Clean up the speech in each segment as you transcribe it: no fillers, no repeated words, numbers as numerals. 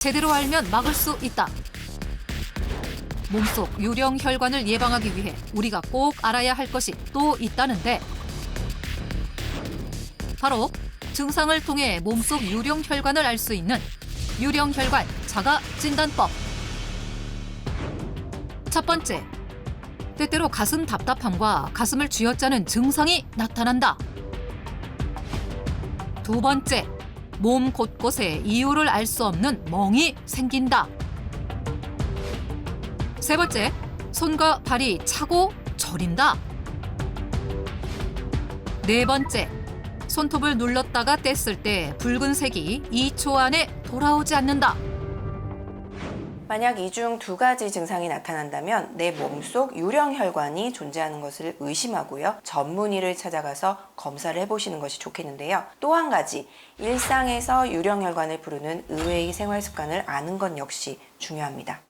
제대로 알면 막을 수 있다. 몸속 유령 혈관을 예방하기 위해 우리가 꼭 알아야 할 것이 또 있다는데 바로 증상을 통해 몸속 유령 혈관을 알 수 있는 유령 혈관 자가 진단법. 첫 번째, 때때로 가슴 답답함과 가슴을 쥐어짜는 증상이 나타난다. 두 번째, 몸 곳곳에 이유를 알 수 없는 멍이 생긴다. 세 번째, 손과 발이 차고 저린다. 네 번째, 손톱을 눌렀다가 뗐을 때 붉은색이 2초 안에 돌아오지 않는다. 만약 이 중 두 가지 증상이 나타난다면 내 몸속 유령 혈관이 존재하는 것을 의심하고요. 전문의를 찾아가서 검사를 해보시는 것이 좋겠는데요. 또 한 가지, 일상에서 유령 혈관을 부르는 의외의 생활 습관을 아는 것 역시 중요합니다.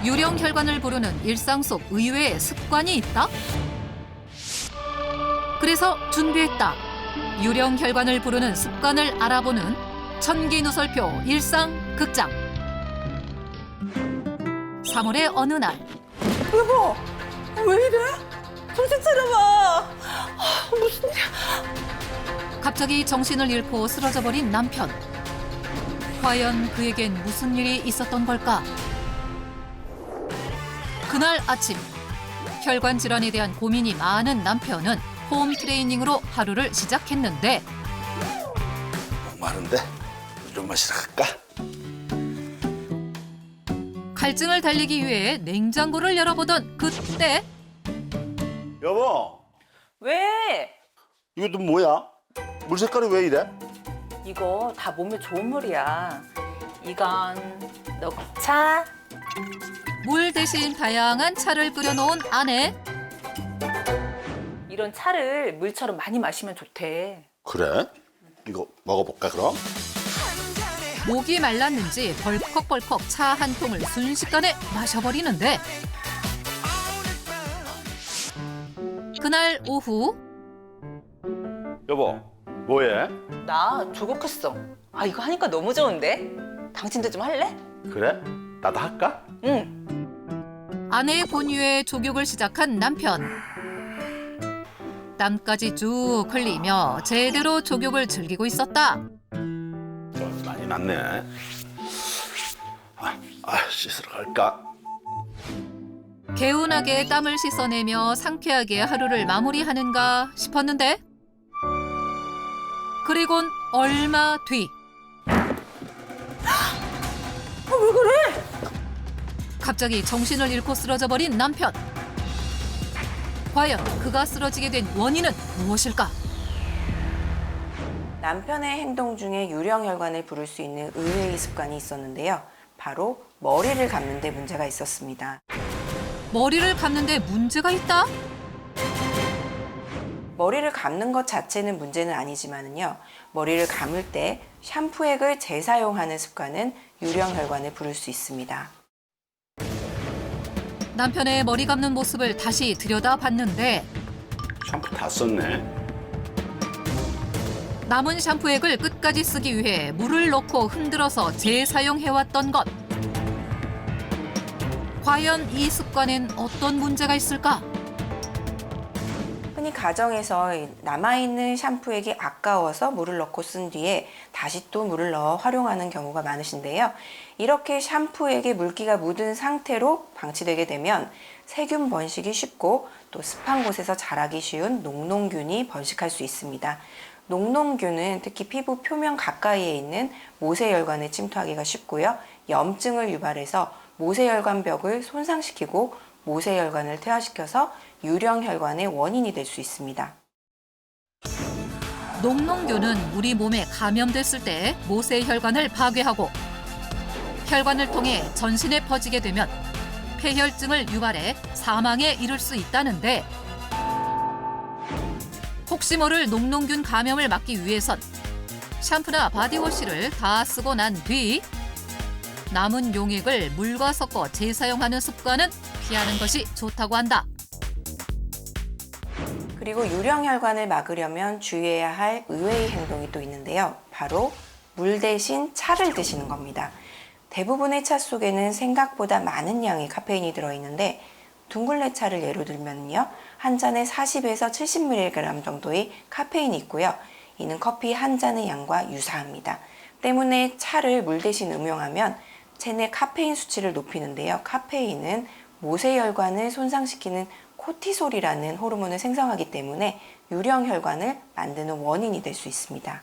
유령 혈관을 부르는 일상 속 의외의 습관이 있다? 그래서 준비했다. 유령 혈관을 부르는 습관을 알아보는 천기누설표 일상 극장. 3월의 어느 날 여보, 왜 이래? 정신 차려봐. 무슨 일이야? 갑자기 정신을 잃고 쓰러져 버린 남편. 과연 그에겐 무슨 일이 있었던 걸까? 그날 아침 혈관 질환에 대한 고민이 많은 남편은 홈 트레이닝으로 하루를 시작했는데 목마른데 좀 마시러 갈까? 갈증을 달래기 위해 냉장고를 열어보던 그때 여보, 왜? 이것도 뭐야? 물 색깔이 왜 이래? 이거 다 몸에 좋은 물이야. 이건 녹차. 물 대신 다양한 차를 끓여놓은 아내. 이런 차를 물처럼 많이 마시면 좋대. 그래? 이거 먹어볼까 그럼? 목이 말랐는지 벌컥벌컥 차 한 통을 순식간에 마셔버리는데 그날 오후 여보, 뭐해? 나 조국했어. 아, 이거 하니까 너무 좋은데? 당신도 좀 할래? 그래? 나도 할까? 응. 아내의 권유에 족욕을 시작한 남편. 땀까지 쭉 흘리며 제대로 족욕을 즐기고 있었다. 좀 많이 났네. 씻으러 갈까? 개운하게 땀을 씻어내며 상쾌하게 하루를 마무리하는가 싶었는데 그리곤 얼마 뒤 왜 그래? 갑자기 정신을 잃고 쓰러져 버린 남편. 과연 그가 쓰러지게 된 원인은 무엇일까? 남편의 행동 중에 유령 혈관을 부를 수 있는 의외의 습관이 있었는데요. 바로 머리를 감는 데 문제가 있었습니다. 머리를 감는데 문제가 있다? 머리를 감는 것 자체는 문제는 아니지만요. 머리를 감을 때 샴푸액을 재사용하는 습관은 유령 혈관을 부를 수 있습니다. 남편의 머리 감는 모습을 다시 들여다봤는데 샴푸 다 썼네. 남은 샴푸액을 끝까지 쓰기 위해 물을 넣고 흔들어서 재사용해왔던 것. 과연 이 습관엔 어떤 문제가 있을까? 흔히 가정에서 남아있는 샴푸액이 아까워서 물을 넣고 쓴 뒤에 다시 또 물을 넣어 활용하는 경우가 많으신데요. 이렇게 샴푸액에 물기가 묻은 상태로 방치되게 되면 세균 번식이 쉽고 또 습한 곳에서 자라기 쉬운 녹농균이 번식할 수 있습니다. 녹농균은 특히 피부 표면 가까이에 있는 모세혈관에 침투하기가 쉽고요. 염증을 유발해서 모세혈관벽을 손상시키고 모세혈관을 퇴화시켜서 유령혈관의 원인이 될 수 있습니다. 녹농균은 우리 몸에 감염됐을 때 모세혈관을 파괴하고 혈관을 통해 전신에 퍼지게 되면 폐혈증을 유발해 사망에 이를 수 있다는데 혹시 모를 녹농균 감염을 막기 위해선 샴푸나 바디워시를 다 쓰고 난 뒤 남은 용액을 물과 섞어 재사용하는 습관은 피하는 것이 좋다고 한다. 그리고 유령혈관을 막으려면 주의해야 할 의외의 행동이 또 있는데요. 바로 물 대신 차를 드시는 겁니다. 대부분의 차 속에는 생각보다 많은 양의 카페인이 들어있는데 둥글레 차를 예로 들면요. 한 잔에 40에서 70mg 정도의 카페인이 있고요. 이는 커피 한 잔의 양과 유사합니다. 때문에 차를 물 대신 음용하면 체내 카페인 수치를 높이는데요. 카페인은 모세혈관을 손상시키는 코티솔이라는 호르몬을 생성하기 때문에 유령혈관을 만드는 원인이 될 수 있습니다.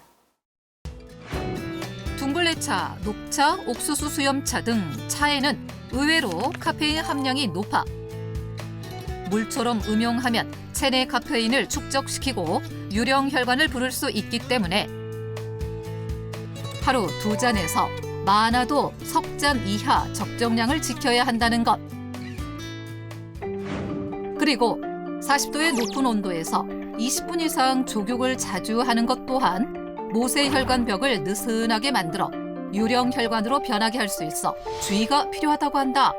둥글레차, 녹차, 옥수수 수염차 등 차에는 의외로 카페인 함량이 높아 물처럼 음용하면 체내 카페인을 축적시키고 유령혈관을 부를 수 있기 때문에 하루 2잔에서 많아도 석 잔 이하 적정량을 지켜야 한다는 것. 그리고 40도의 높은 온도에서 20분 이상 족욕을 자주 하는 것 또한 모세혈관 벽을 느슨하게 만들어 유령혈관으로 변하게 할 수 있어 주의가 필요하다고 한다.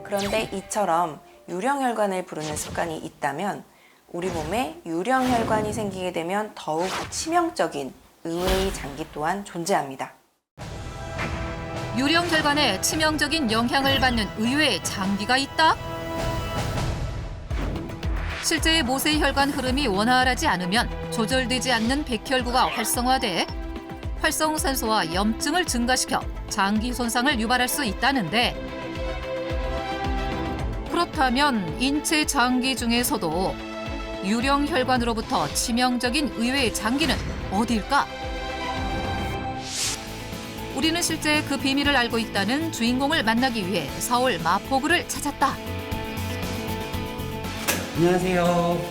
그런데 이처럼 유령혈관을 부르는 습관이 있다면 우리 몸에 유령혈관이 생기게 되면 더욱 치명적인 의외의 장기 또한 존재합니다. 유령혈관에 치명적인 영향을 받는 의외의 장기가 있다? 실제 모세혈관 흐름이 원활하지 않으면 조절되지 않는 백혈구가 활성화돼 활성산소와 염증을 증가시켜 장기 손상을 유발할 수 있다는데 그렇다면 인체 장기 중에서도 유령혈관으로부터 치명적인 의외의 장기는 어딜까? 우리는 실제 그 비밀을 알고 있다는 주인공을 만나기 위해 서울 마포구를 찾았다. 안녕하세요.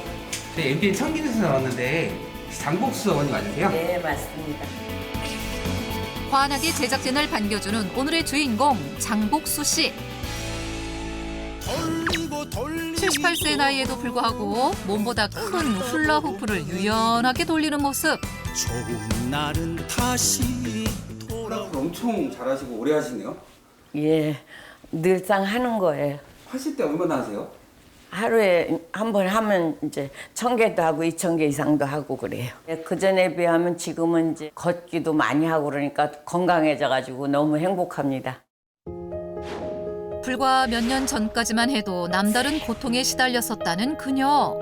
저희 MBN 청기에서 나왔는데 장복수 어머니 맞으세요? 네, 맞습니다. 환하게 제작진을 반겨주는 오늘의 주인공 장복수 씨. 78세 나이에도 불구하고 몸보다 큰 훌라후프를 유연하게 돌리는 모습. 좋은 날은 다시 엄청 잘하시고 오래 하시네요. 예, 늘상 하는 거예요. 하실 때 얼마나 하세요? 하루에 한 번 하면 이제 1,000개도 하고 2,000개 이상도 하고 그래요. 그 전에 비하면 지금은 이제 걷기도 많이 하고 그러니까 건강해져가지고 너무 행복합니다. 불과 몇 년 전까지만 해도 남다른 고통에 시달렸었다는 그녀.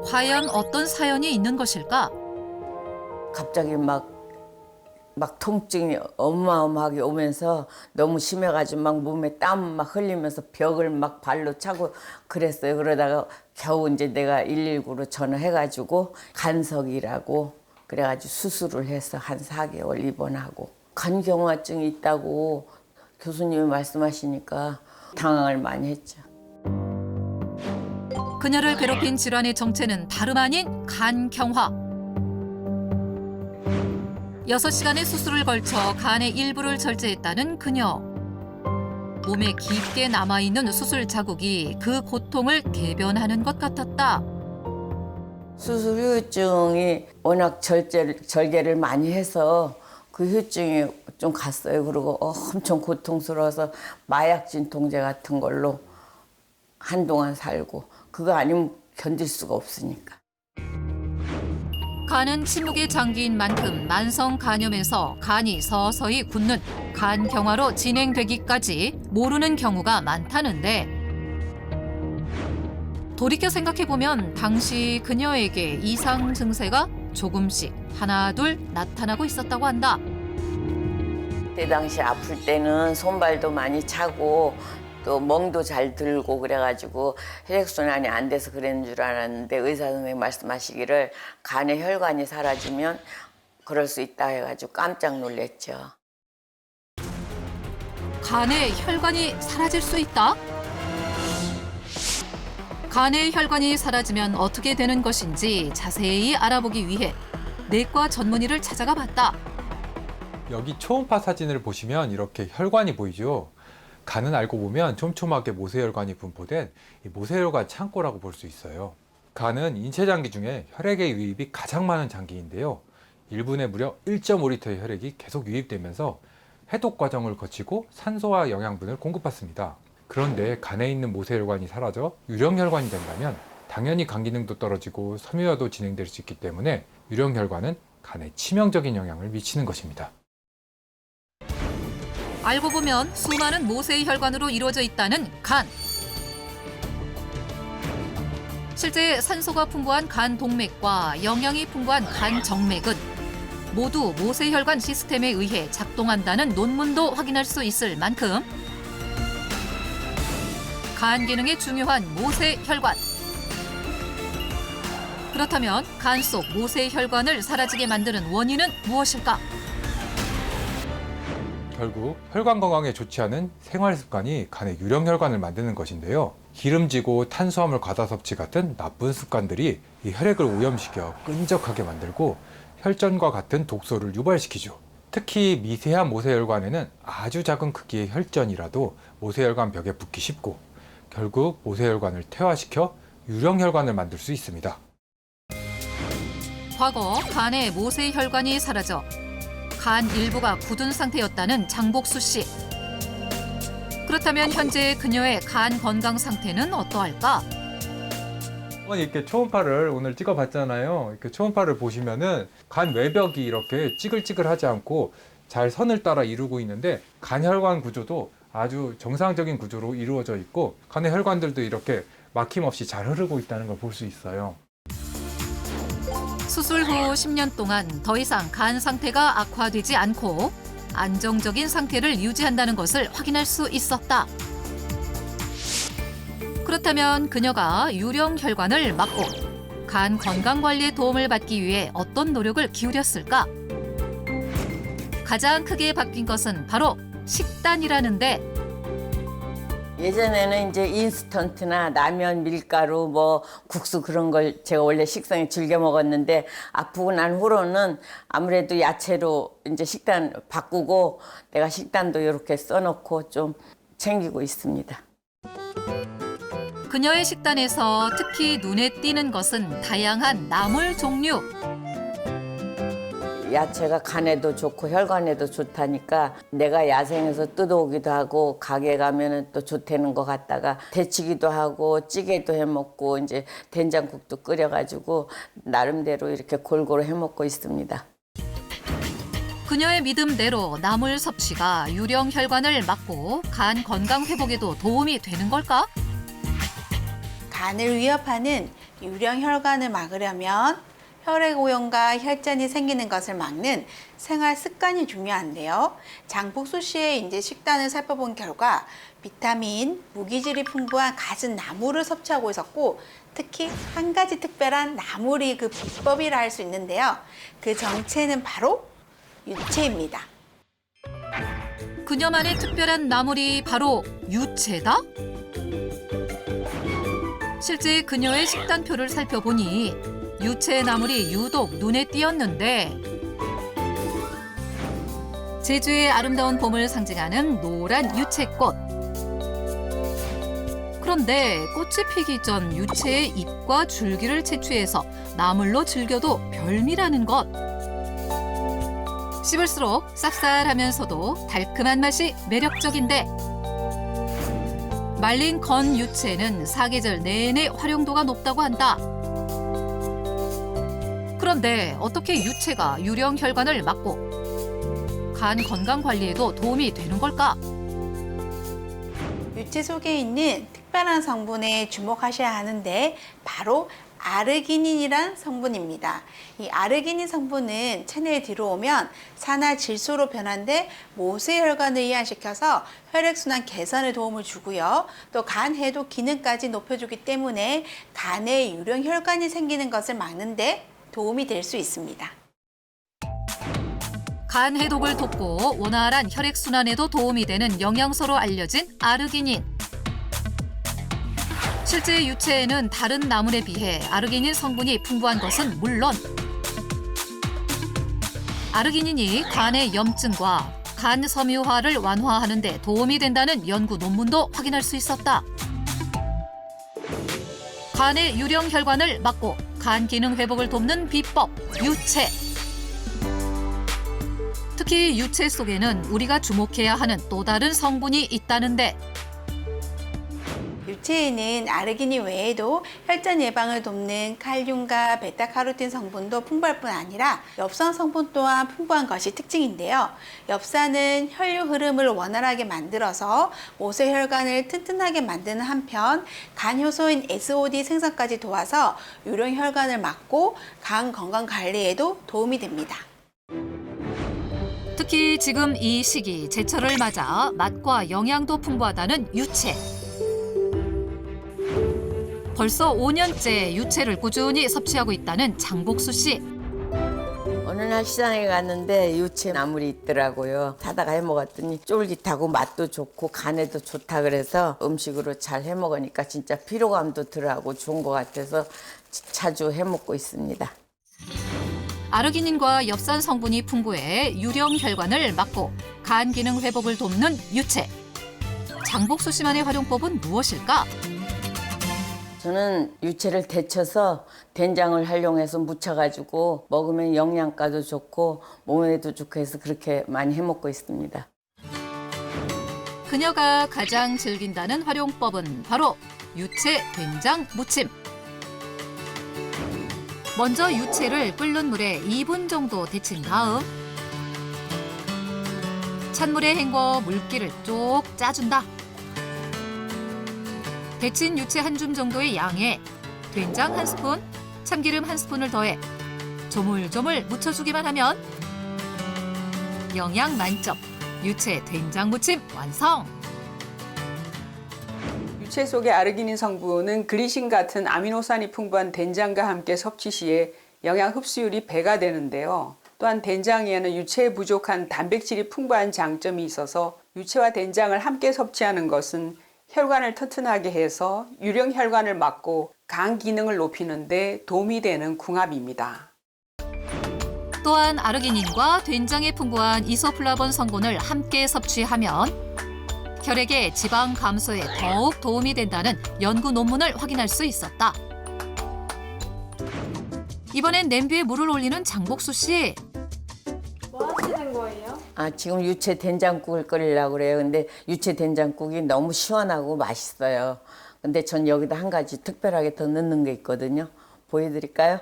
과연 어떤 사연이 있는 것일까? 갑자기 막 통증이 어마어마하게 오면서 너무 심해가지고 막 몸에 땀 막 흘리면서 벽을 막 발로 차고 그랬어요. 그러다가 겨우 이제 내가 119로 전화해가지고 간석이라고 그래가지고 수술을 해서 한 4개월 입원하고 간경화증이 있다고 교수님이 말씀하시니까 당황을 많이 했죠. 그녀를 괴롭힌 질환의 정체는 다름 아닌 간경화. 6시간의 수술을 걸쳐 간의 일부를 절제했다는 그녀. 몸에 깊게 남아있는 수술 자국이 그 고통을 대변하는 것 같았다. 수술 후유증이 워낙 절개를 많이 해서 그 후유증이 좀 갔어요. 그리고 엄청 고통스러워서 마약 진통제 같은 걸로 한동안 살고 그거 아니면 견딜 수가 없으니까. 간은 침묵의 장기인 만큼 만성 간염에서 간이 서서히 굳는 간경화로 진행되기까지 모르는 경우가 많다는데 돌이켜 생각해보면 당시 그녀에게 이상 증세가 조금씩 하나둘 나타나고 있었다고 한다. 그때 당시 아플 때는 손발도 많이 차고 또 멍도 잘 들고 그래가지고 혈액순환이 안 돼서 그랬는 줄 알았는데 의사 선생님 말씀하시기를 간의 혈관이 사라지면 그럴 수 있다 해가지고 깜짝 놀랐죠. 간의 혈관이 사라질 수 있다? 간의 혈관이 사라지면 어떻게 되는 것인지 자세히 알아보기 위해 내과 전문의를 찾아가 봤다. 여기 초음파 사진을 보시면 이렇게 혈관이 보이죠. 간은 알고 보면 촘촘하게 모세혈관이 분포된 이 모세혈관 창고라고 볼 수 있어요. 간은 인체 장기 중에 혈액의 유입이 가장 많은 장기인데요. 1분에 무려 1.5리터의 혈액이 계속 유입되면서 해독 과정을 거치고 산소와 영양분을 공급받습니다. 그런데 간에 있는 모세혈관이 사라져 유령혈관이 된다면 당연히 간 기능도 떨어지고 섬유화도 진행될 수 있기 때문에 유령 혈관은 간에 치명적인 영향을 미치는 것입니다. 알고 보면 수많은 모세의 혈관으로 이루어져 있다는 간. 실제 산소가 풍부한 간 동맥과 영양이 풍부한 간 정맥은 모두 모세혈관 시스템에 의해 작동한다는 논문도 확인할 수 있을 만큼 간 기능에 중요한 모세혈관. 그렇다면 간 속 모세혈관을 사라지게 만드는 원인은 무엇일까? 결국 혈관 건강에 좋지 않은 생활 습관이 간의 유령 혈관을 만드는 것인데요. 기름지고 탄수화물 과다 섭취 같은 나쁜 습관들이 이 혈액을 오염시켜 끈적하게 만들고 혈전과 같은 독소를 유발시키죠. 특히 미세한 모세혈관에는 아주 작은 크기의 혈전이라도 모세혈관 벽에 붙기 쉽고 결국 모세혈관을 퇴화시켜 유령 혈관을 만들 수 있습니다. 과거 간의 모세혈관이 사라져 간 일부가 굳은 상태였다는 장복수 씨. 그렇다면 현재 그녀의 간 건강 상태는 어떠할까? 어머니 이렇게 초음파를 오늘 찍어봤잖아요. 이렇게 초음파를 보시면은 간 외벽이 이렇게 찌글찌글하지 않고 잘 선을 따라 이루고 있는데 간혈관 구조도 아주 정상적인 구조로 이루어져 있고 간의 혈관들도 이렇게 막힘없이 잘 흐르고 있다는 걸 볼 수 있어요. 수술 후 10년 동안 더 이상 간 상태가 악화되지 않고 안정적인 상태를 유지한다는 것을 확인할 수 있었다. 그렇다면 그녀가 유령 혈관을 막고 간 건강 관리에 도움을 받기 위해 어떤 노력을 기울였을까? 가장 크게 바뀐 것은 바로 식단이라는데 예전에는 이제 인스턴트나 라면, 밀가루, 뭐 국수 그런 걸 제가 원래 식성에 즐겨 먹었는데 아프고 난 후로는 아무래도 야채로 이제 식단 바꾸고 내가 식단도 이렇게 써놓고 좀 챙기고 있습니다. 그녀의 식단에서 특히 눈에 띄는 것은 다양한 나물 종류. 야채가 간에도 좋고 혈관에도 좋다니까 내가 야생에서 뜯어오기도 하고 가게 가면은 또 좋다는 거 갖다가 데치기도 하고 찌개도 해 먹고 이제 된장국도 끓여가지고 나름대로 이렇게 골고루 해 먹고 있습니다. 그녀의 믿음대로 나물 섭취가 유령 혈관을 막고 간 건강 회복에도 도움이 되는 걸까? 간을 위협하는 유령 혈관을 막으려면 혈액 오염과 혈전이 생기는 것을 막는 생활 습관이 중요한데요. 장복수 씨의 이제 식단을 살펴본 결과 비타민, 무기질이 풍부한 갖은 나물을 섭취하고 있었고 특히 한 가지 특별한 나물이 그 비법이라 할 수 있는데요. 그 정체는 바로 유채입니다. 그녀만의 특별한 나물이 바로 유채다? 실제 그녀의 식단표를 살펴보니 유채 나물이 유독 눈에 띄었는데 제주의 아름다운 봄을 상징하는 노란 유채꽃. 그런데 꽃이 피기 전 유채의 잎과 줄기를 채취해서 나물로 즐겨도 별미라는 것. 씹을수록 쌉쌀하면서도 달콤한 맛이 매력적인데 말린 건 유채는 사계절 내내 활용도가 높다고 한다. 그런데 어떻게 유채가 유령 혈관을 막고 간 건강 관리에도 도움이 되는 걸까? 유채 속에 있는 특별한 성분에 주목하셔야 하는데 바로 아르기닌이란 성분입니다. 이 아르기닌 성분은 체내에 들어오면 산화질소로 변환돼 모세혈관을 이완시켜서 혈액순환 개선에 도움을 주고요. 또 간 해독 기능까지 높여주기 때문에 간에 유령 혈관이 생기는 것을 막는데 도움이 될 수 있습니다. 간 해독을 돕고 원활한 혈액순환에도 도움이 되는 영양소로 알려진 아르기닌. 실제 유채에는 다른 나물에 비해 아르기닌 성분이 풍부한 것은 물론 아르기닌이 간의 염증과 간 섬유화를 완화하는 데 도움이 된다는 연구 논문도 확인할 수 있었다. 간의 유령 혈관을 막고 간 기능 회복을 돕는 비법, 유채. 특히 유채 속에는 우리가 주목해야 하는 또 다른 성분이 있다는데 유채에는 아르기닌 외에도 혈전 예방을 돕는 칼륨과 베타카로틴 성분도 풍부할 뿐 아니라 엽산 성분 또한 풍부한 것이 특징인데요. 엽산은 혈류 흐름을 원활하게 만들어서 모세혈관을 튼튼하게 만드는 한편 간 효소인 SOD 생성까지 도와서 유령 혈관을 막고 간 건강 관리에도 도움이 됩니다. 특히 지금 이 시기 제철을 맞아 맛과 영양도 풍부하다는 유채. 벌써 5년째 유채를 꾸준히 섭취하고 있다는 장복수 씨. 어느 날 시장에 갔는데 유채 나물이 있더라고요. 사다가 해 먹었더니 쫄깃하고 맛도 좋고 간에도 좋다 그래서 음식으로 잘 해 먹으니까 진짜 피로감도 덜하고 좋은 것 같아서 자주 해 먹고 있습니다. 아르기닌과 엽산 성분이 풍부해 유령 혈관을 막고 간 기능 회복을 돕는 유채. 장복수 씨만의 활용법은 무엇일까? 저는 유채를 데쳐서 된장을 활용해서 무쳐가지고 먹으면 영양가도 좋고 몸에도 좋고 해서 그렇게 많이 해 먹고 있습니다. 그녀가 가장 즐긴다는 활용법은 바로 유채 된장 무침. 먼저 유채를 끓는 물에 2분 정도 데친 다음 찬물에 헹궈 물기를 쭉 짜준다. 데친 유채 한 줌 정도의 양에 된장 1스푼, 참기름 1스푼을 더해 조물조물 묻혀주기만 하면 영양 만점 유채 된장 무침 완성! 유채 속의 아르기닌 성분은 글리신 같은 아미노산이 풍부한 된장과 함께 섭취 시에 영양 흡수율이 배가 되는데요. 또한 된장에는 유채에 부족한 단백질이 풍부한 장점이 있어서 유채와 된장을 함께 섭취하는 것은 혈관을 튼튼하게 해서 유령 혈관을 막고 간 기능을 높이는 데 도움이 되는 궁합입니다. 또한 아르기닌과 된장에 풍부한 이소플라본 성분을 함께 섭취하면 혈액의 지방 감소에 더욱 도움이 된다는 연구 논문을 확인할 수 있었다. 이번엔 냄비에 물을 올리는 장복수 씨. 뭐 하시는 거예요? 지금 유채 된장국을 끓이려고 그래요. 근데 유채 된장국이 너무 시원하고 맛있어요. 근데 전 여기다 한 가지 특별하게 더 넣는 게 있거든요. 보여드릴까요?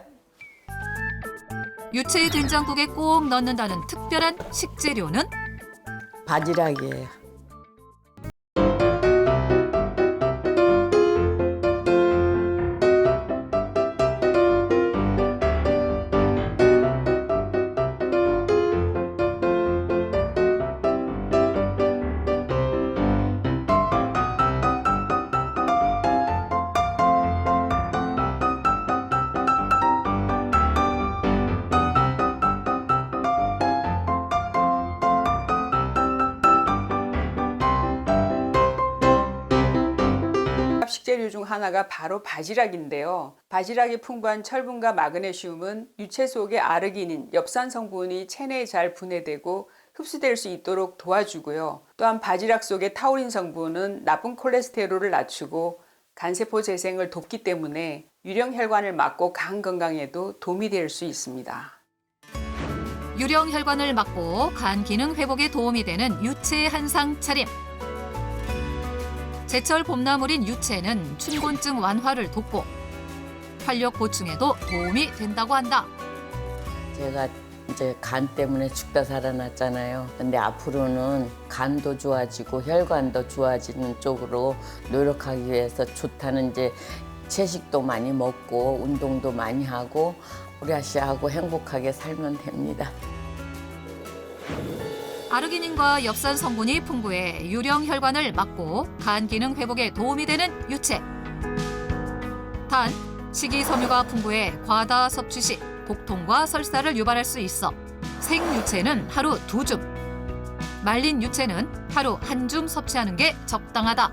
유채 된장국에 꼭 넣는다는 특별한 식재료는? 바지락이에요. 식재료 중 하나가 바로 바지락인데요. 바지락이 풍부한 철분과 마그네슘은 유채 속의 아르기닌, 엽산 성분이 체내에 잘 분해되고 흡수될 수 있도록 도와주고요. 또한 바지락 속의 타우린 성분은 나쁜 콜레스테롤을 낮추고 간세포 재생을 돕기 때문에 유령 혈관을 막고 간 건강에도 도움이 될 수 있습니다. 유령 혈관을 막고 간 기능 회복에 도움이 되는 유채 한상 차림. 제철 봄나물인 유채는 춘곤증 완화를 돕고 활력 보충에도 도움이 된다고 한다. 제가 이제 간 때문에 죽다 살아났잖아요. 근데 앞으로는 간도 좋아지고 혈관도 좋아지는 쪽으로 노력하기 위해서 좋다는 이제 채식도 많이 먹고 운동도 많이 하고 우리아씨하고 행복하게 살면 됩니다. 아르기닌과 엽산 성분이 풍부해 유령 혈관을 막고 간 기능 회복에 도움이 되는 유채. 단, 식이섬유가 풍부해 과다 섭취 시 복통과 설사를 유발할 수 있어 생유채는 하루 2줌, 말린 유채는 하루 1줌 섭취하는 게 적당하다.